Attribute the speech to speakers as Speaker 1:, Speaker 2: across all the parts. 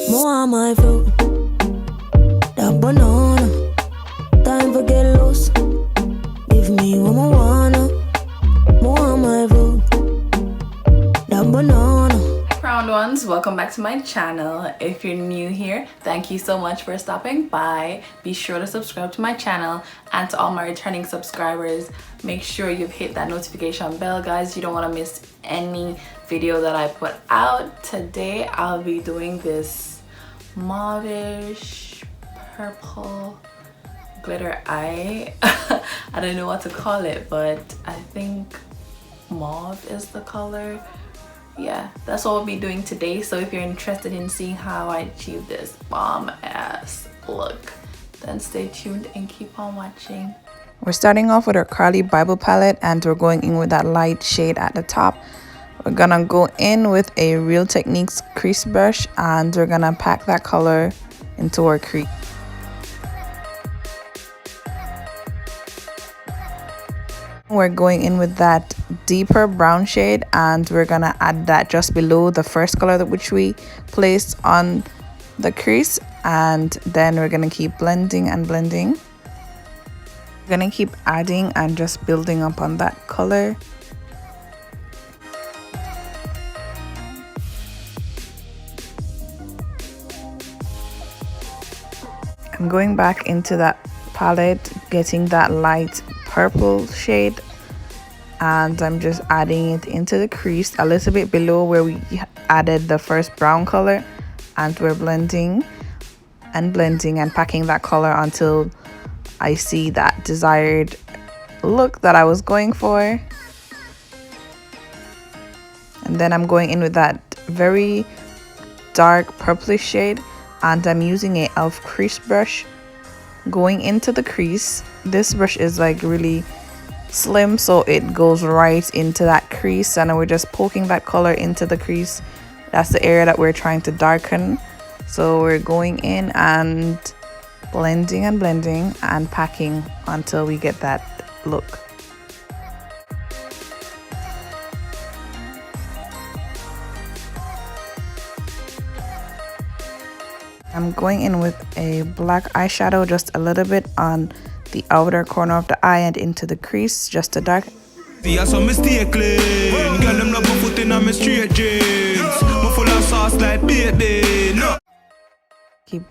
Speaker 1: More my fruit, that banana. Time for get loose. Give me what I wanna. More my fruit, that banana.
Speaker 2: Crowned ones, welcome back to my channel. If you're new here, thank you so much for stopping by. Be sure to subscribe to my channel, and to all my returning subscribers, make sure you've hit that notification bell, guys. You don't want to miss any video that I put out. Today I'll be doing this mauvish purple glitter eye. I don't know what to call it, but I think mauve is the color. Yeah, that's what we'll be doing today. So if you're interested in seeing how I achieve this bomb ass look, then stay tuned and keep on watching.
Speaker 3: We're starting off with our Carli Bybel palette, and we're going in with that light shade at the top. We're gonna go in with a Real Techniques crease brush, and we're gonna pack that color into our crease. We're going in with that deeper brown shade, and we're gonna add that just below the first color which we placed on the crease, and then we're gonna keep blending and blending. We're gonna keep adding and just building up on that color. I'm going back into that palette, getting that light purple shade, and I'm just adding it into the crease a little bit below where we added the first brown color, and we're blending and blending and packing that color until I see that desired look that I was going for. And then I'm going in with that very dark purplish shade, and I'm using a e.l.f. crease brush going into the crease. This brush is like really slim, so it goes right into that crease, and we're just poking that color into the crease. That's the area that we're trying to darken. So we're going in and blending and blending and packing until we get that look. I'm going in with a black eyeshadow just a little bit on the outer corner of the eye and into the crease, just to darken. Keep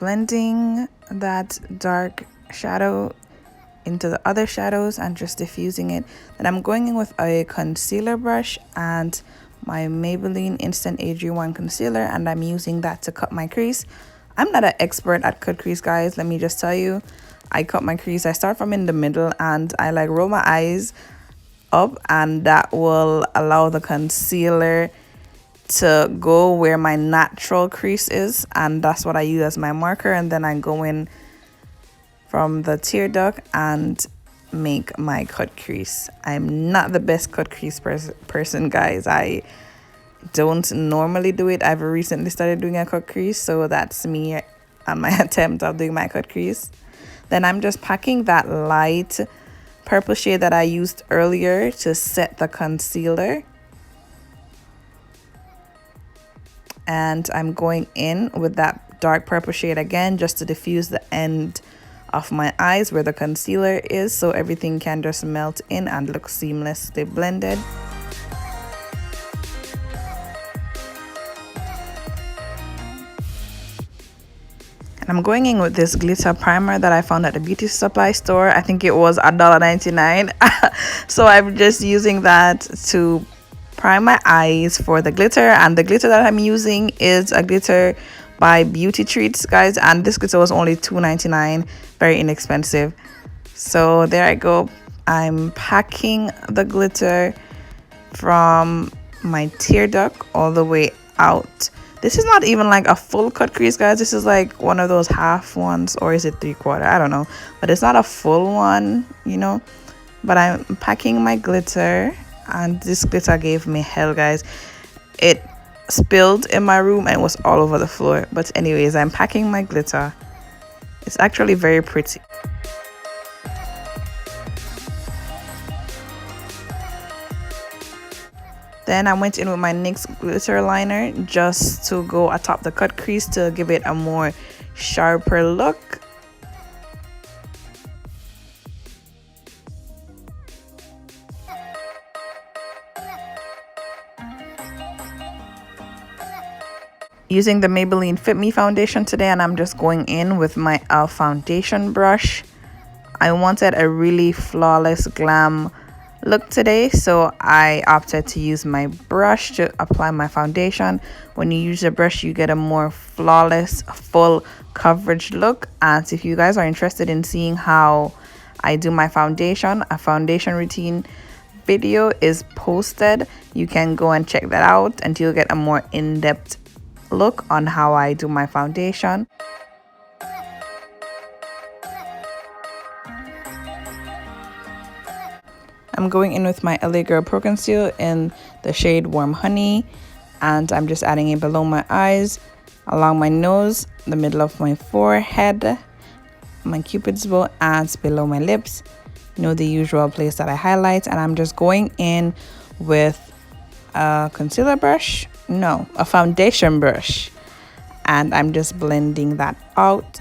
Speaker 3: blending that dark shadow into the other shadows and just diffusing it. Then I'm going in with a concealer brush and my Maybelline Instant AG1 concealer, and I'm using that to cut my crease. I'm not an expert at cut crease, guys. Let me just tell you, I cut my crease. I start from in the middle and I like roll my eyes up, and that will allow the concealer to go where my natural crease is, and that's what I use as my marker. And then I go in from the tear duct and make my cut crease. I'm not the best cut crease person, guys. I don't normally do it. I've recently started doing a cut crease, so that's me on my attempt of doing my cut crease. Then I'm just packing that light purple shade that I used earlier to set the concealer, and I'm going in with that dark purple shade again just to diffuse the end of my eyes where the concealer is, so everything can just melt in and look seamlessly blended. I'm going in with this glitter primer that I found at the beauty supply store. I think it was $1.99. So I'm just using that to prime my eyes for the glitter, and the glitter that I'm using is a glitter by Beauty Treats, guys, and this glitter was only $2.99, very inexpensive. So there I go. I'm packing the glitter from my tear duct all the way out. This is not even like a full cut crease, guys. This is like one of those half ones, or is it 3/4? I don't know, but it's not a full one, you know. But I'm packing my glitter, and this glitter gave me hell, guys. It spilled in my room and was all over the floor. But anyways, I'm packing my glitter. It's actually very pretty. Then I went in with my NYX glitter liner just to go atop the cut crease to give it a more sharper look. Using the Maybelline Fit Me foundation today, and I'm just going in with my e.l.f. foundation brush. I wanted a really flawless glam look today, so I opted to use my brush to apply my foundation. When you use a brush, you get a more flawless, full coverage look. And if you guys are interested in seeing how I do my foundation, a foundation routine video is posted. You can go and check that out and you'll get a more in-depth look on how I do my foundation. I'm going in with my LA Girl Pro Conceal in the shade Warm Honey, and I'm just adding it below my eyes, along my nose, the middle of my forehead, my cupid's bow, and below my lips. You know, the usual place that I highlight. And I'm just going in with a concealer brush, no, a foundation brush, and I'm just blending that out.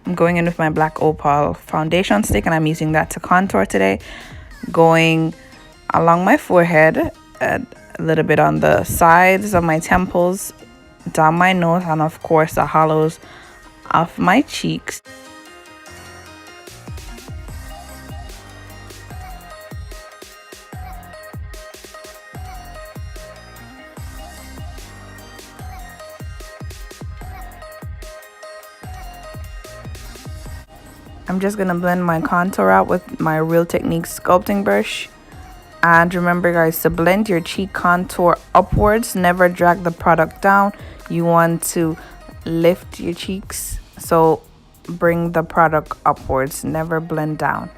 Speaker 3: I'm going in with my black opal foundation stick, and I'm using that to contour today. Going along my forehead, a little bit on the sides of my temples, down my nose, and of course the hollows of my cheeks. I'm just going to blend my contour out with my Real Techniques sculpting brush. And remember guys, to blend your cheek contour upwards, never drag the product down. You want to lift your cheeks, so bring the product upwards, never blend down.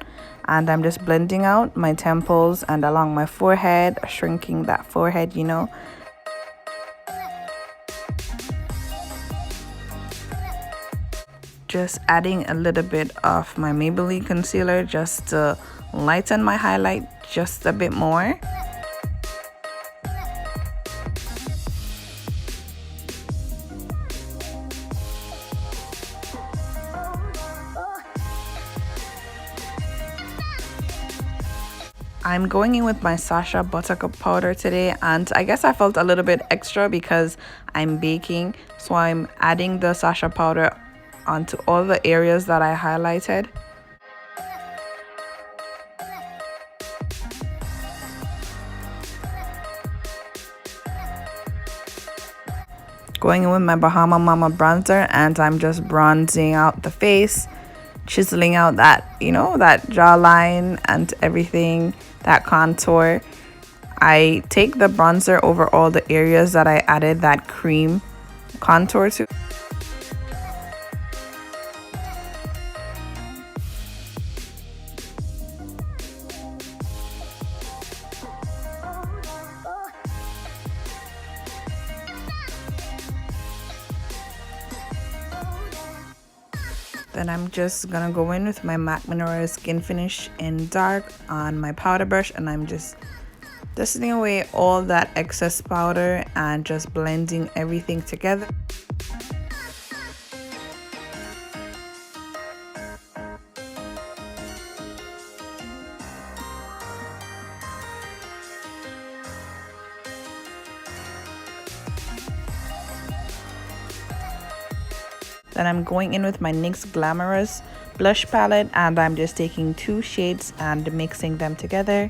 Speaker 3: And I'm just blending out my temples and along my forehead, shrinking that forehead, you know. Just adding a little bit of my Maybelline concealer just to lighten my highlight just a bit more. I'm going in with my Sacha buttercup powder today, and I guess I felt a little bit extra because I'm baking, so I'm adding the Sacha powder onto all the areas that I highlighted. Going in with my Bahama Mama bronzer, and I'm just bronzing out the face, chiseling out that, you know, that jawline and everything, that contour. I take the bronzer over all the areas that I added that cream contour to. Then I'm just gonna go in with my MAC Mineral Skin Finish in dark on my powder brush, and I'm just dusting away all that excess powder and just blending everything together. Then I'm going in with my NYX Glamorous blush palette, and I'm just taking 2 shades and mixing them together.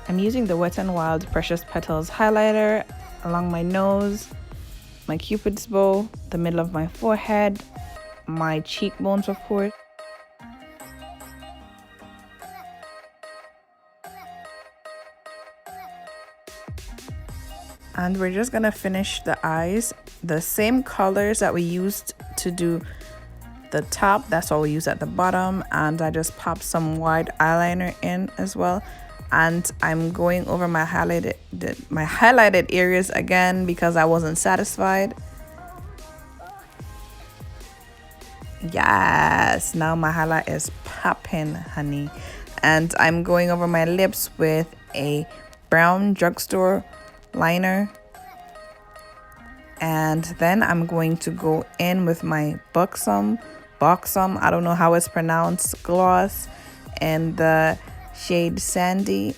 Speaker 3: I'm using the Wet n Wild Precious Petals highlighter along my nose, my cupid's bow, the middle of my forehead, my cheekbones of course. And we're just gonna finish the eyes. The same colors that we used to do the top, that's what we use at the bottom. And I just popped some white eyeliner in as well. And I'm going over my highlighted areas again because I wasn't satisfied. Yes, now my highlight is popping, honey. And I'm going over my lips with a brown Drugstore liner. And then I'm going to go in with my Buxom, I don't know how it's pronounced, gloss and the shade Sandy.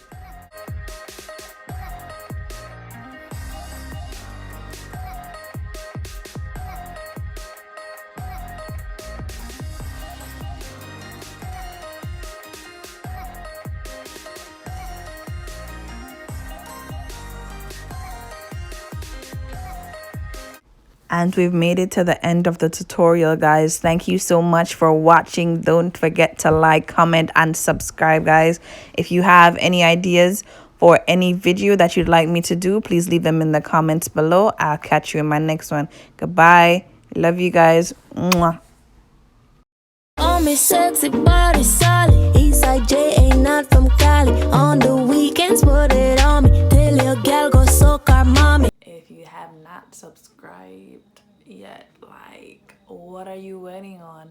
Speaker 3: And we've made it to the end of the tutorial, guys. Thank you so much for watching. Don't forget to like, comment, and subscribe, guys. If you have any ideas for any video that you'd like me to do, please leave them in the comments below. I'll catch you in my next one. Goodbye. Love you guys. Mwah.
Speaker 1: On me sexy body solid. Eastside J ain't not from Cali. On the weekends, put it on me. Tell your gal go soak our mommy.
Speaker 2: If you have not subscribed yet, like, what are you waiting on?